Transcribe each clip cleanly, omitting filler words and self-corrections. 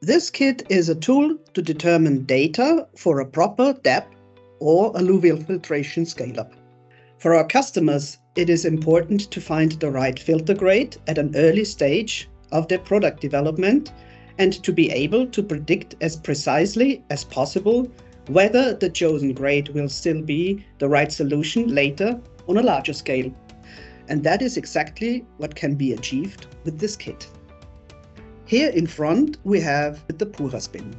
This kit is a tool to determine data for a proper depth or alluvial filtration scale-up. For our customers, it is important to find the right filter grade at an early stage of their product development and to be able to predict as precisely as possible whether the chosen grade will still be the right solution later on a larger scale. And that is exactly what can be achieved with this kit. Here in front we have the PuraSpin,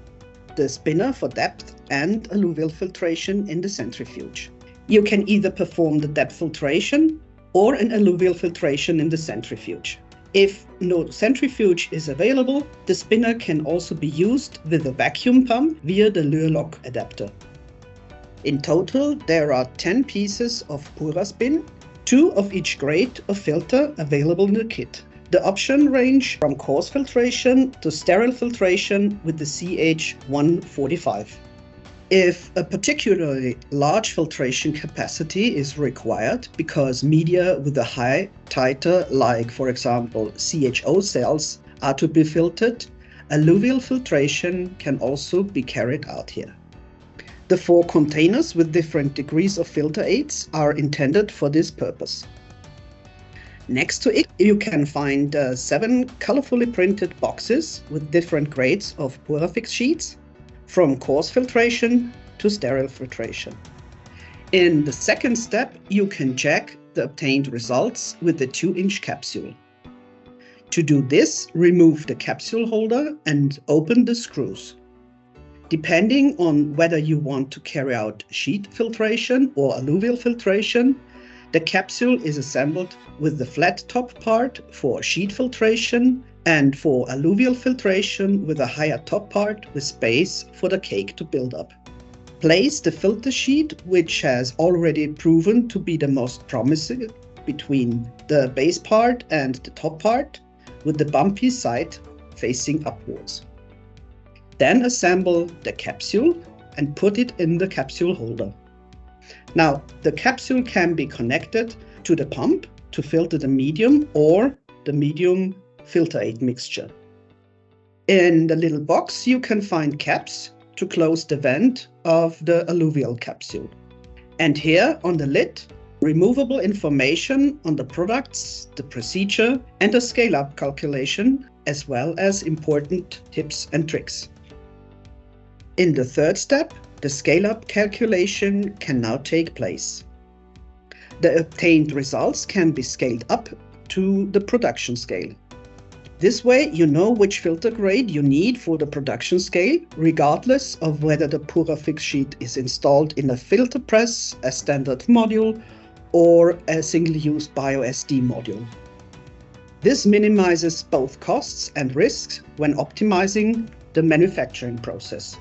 the spinner for depth and alluvial filtration in the centrifuge. You can either perform the depth filtration or an alluvial filtration in the centrifuge. If no centrifuge is available, the spinner can also be used with a vacuum pump via the Lure-Lock adapter. In total, there are 10 pieces of PuraSpin, 2 of each grade of filter available in the kit. The option range from coarse filtration to sterile filtration with the CH145. If a particularly large filtration capacity is required because media with a high titer, like for example CHO cells, are to be filtered, alluvial filtration can also be carried out here. The 4 containers with different degrees of filter aids are intended for this purpose. Next to it, you can find 7 colorfully printed boxes with different grades of PuraFix sheets, from coarse filtration to sterile filtration. In the second step, you can check the obtained results with the 2-inch capsule. To do this, remove the capsule holder and open the screws. Depending on whether you want to carry out sheet filtration or alluvial filtration, the capsule is assembled with the flat top part for sheet filtration and for alluvial filtration with a higher top part with space for the cake to build up. Place the filter sheet, which has already proven to be the most promising, between the base part and the top part, with the bumpy side facing upwards. Then assemble the capsule and put it in the capsule holder. Now, the capsule can be connected to the pump to filter the medium or the medium filter aid mixture. In the little box, you can find caps to close the vent of the alluvial capsule. And here on the lid, removable information on the products, the procedure, and the scale-up calculation, as well as important tips and tricks. In the third step, the scale-up calculation can now take place. The obtained results can be scaled up to the production scale. This way you know which filter grade you need for the production scale, regardless of whether the PuraFix sheet is installed in a filter press, a standard module, or a single-use BioSD module. This minimizes both costs and risks when optimizing the manufacturing process.